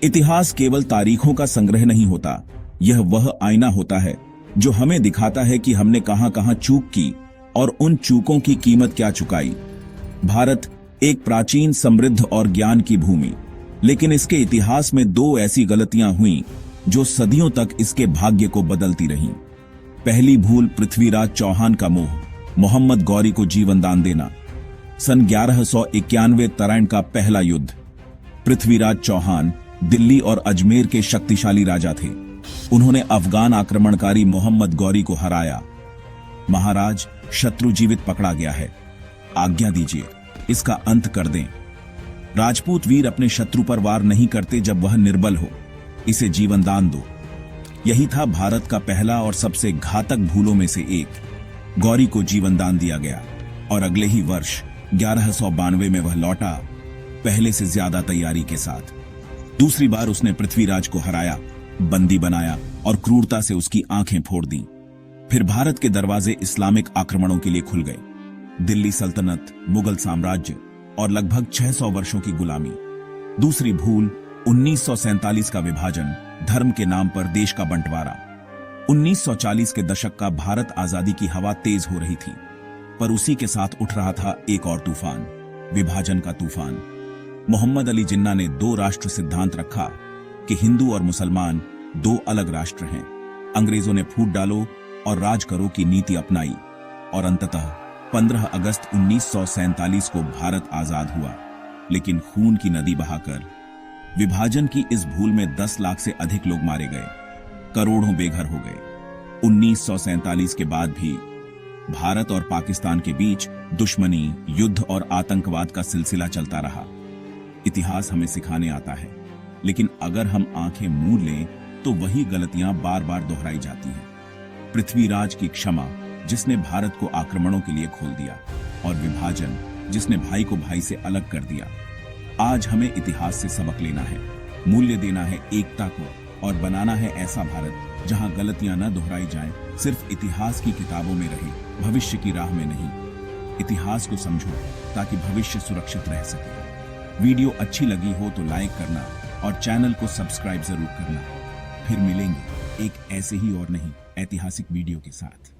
इतिहास केवल तारीखों का संग्रह नहीं होता, यह वह आईना होता है जो हमें दिखाता है कि हमने कहां-कहां चूक की और उन चूकों की कीमत क्या चुकाई। भारत एक प्राचीन, समृद्ध और ज्ञान की भूमि, लेकिन इसके इतिहास में दो ऐसी गलतियां हुईं जो सदियों तक इसके भाग्य को बदलती रहीं। पहली भूल, पृथ्वीराज चौहान का मोह, मोहम्मद गौरी को जीवन दान देना। सन 1191 तराइन का पहला युद्ध। पृथ्वीराज चौहान दिल्ली और अजमेर के शक्तिशाली राजा थे। उन्होंने अफगान आक्रमणकारी मोहम्मद गौरी को हराया। महाराज, शत्रु जीवित पकड़ा गया है, आज्ञा दीजिए, इसका अंत कर दें। राजपूत वीर अपने शत्रु पर वार नहीं करते जब वह निर्बल हो, इसे जीवन दान दो। यही था भारत का पहला और सबसे घातक भूलों में से एक। गौरी को जीवन दान दिया गया और अगले ही वर्ष 1192 में वह लौटा, पहले से ज्यादा तैयारी के साथ। दूसरी बार उसने पृथ्वीराज को हराया, बंदी बनाया और क्रूरता से उसकी आंखें फोड़ दी। फिर भारत के दरवाजे इस्लामिक आक्रमणों के लिए खुल गए। दिल्ली सल्तनत, मुगल साम्राज्य और लगभग 600 वर्षों की गुलामी। दूसरी भूल, 1947 का विभाजन, धर्म के नाम पर देश का बंटवारा। 1940 के दशक का भारत आजादी की हवा तेज हो रही थी, पर उसी के साथ उठ रहा था एक और तूफान, विभाजन का तूफान। मोहम्मद अली जिन्ना ने दो राष्ट्र सिद्धांत रखा कि हिंदू और मुसलमान दो अलग राष्ट्र हैं। अंग्रेजों ने फूट डालो और राज करो की नीति अपनाई और अंततः 15 अगस्त 1947 को भारत आजाद हुआ, लेकिन खून की नदी बहाकर। विभाजन की इस भूल में 10 लाख से अधिक लोग मारे गए, करोड़ों बेघर हो गए। 1947 के बाद भी भारत और पाकिस्तान के बीच दुश्मनी, युद्ध और आतंकवाद का सिलसिला चलता रहा। इतिहास हमें सिखाने आता है, लेकिन अगर हम आंखें मूंद लें तो वही गलतियां बार बार दोहराई जाती हैं। पृथ्वीराज की क्षमा, जिसने भारत को आक्रमणों के लिए खोल दिया, और विभाजन, जिसने भाई को भाई से अलग कर दिया। आज हमें इतिहास से सबक लेना है, मूल्य देना है एकता को और बनाना है ऐसा भारत जहां गलतियां न दोहराई जाएं, सिर्फ इतिहास की किताबों में रहे, भविष्य की राह में नहीं। इतिहास को समझो ताकि भविष्य सुरक्षित रह सके। वीडियो अच्छी लगी हो तो लाइक करना और चैनल को सब्सक्राइब जरूर करना। फिर मिलेंगे एक ऐसे ही और नहीं ऐतिहासिक वीडियो के साथ।